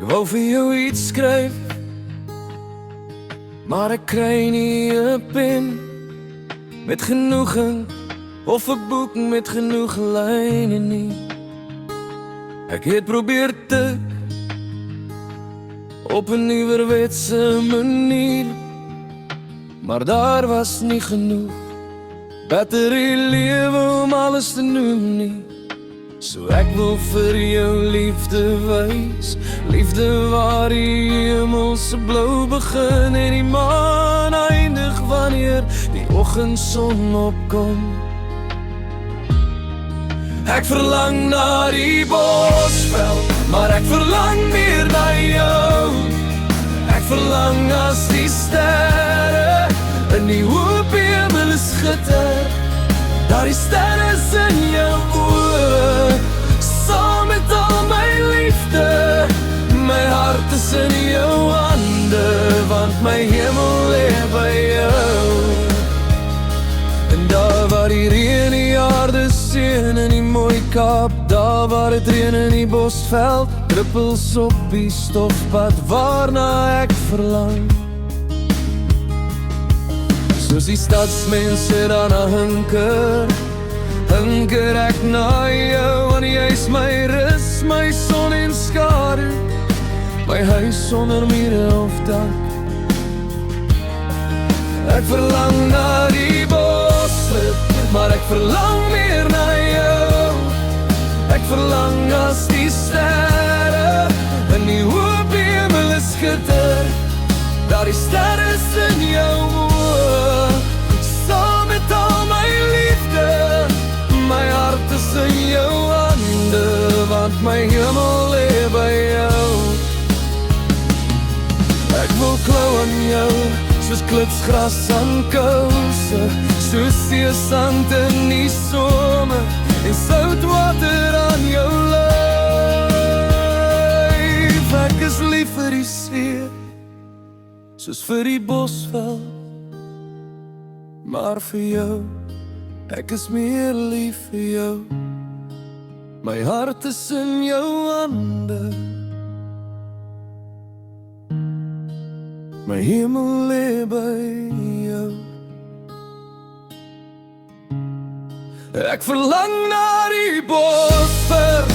Ek wou vir jou iets skryf, maar ek kry nie 'n pen met genoegen of 'n boek met genoeg lyne nie. Ek het probeer tik op 'n nieuwerwetse manier, maar daar was nie genoeg batterie lewe om alles te noem nie. So ek wil vir jou liefde wys, liefde waar die hemelse blou begin en die maan eindig wanneer die oggendson opkom. Ek verlang na die bosveld, maar ek verlang meer na jou. Ek verlang as die sterre in die hoë hemel skitter, daar die sterre is in jou oë, saam met al my liefde. My hart is in jou hande, want my hemel lê by jou. En daar waar die reën die aarde seën in die mooi Kaap, daar waar het reën in die bosveld, druppels op die stofpad waarna ek verlang. Soos die stadsmense daarna hunker ek na jou, want jy is my rus, my son en skadu, my huis sonder mure of dak. Ek verlang na die bosrit, maar ek verlang meer na jou. Ek verlang as die sterre in die hoë hemel skitter, daar die sterre is in jou oë, saam met al my liefde. My hart is in jou hande, want my hemel lê by jou. Ek wil klou aan jou, soos klipsgras aan kouse, soos seesand in die somer en soutwater aan jou lyf. Ek is lief vir die see, soos vir die bosveld, maar vir jou, ek is meer lief vir jou. My hart is in jou hande, my hemel lê by jou. Ek verlang na die bosveld,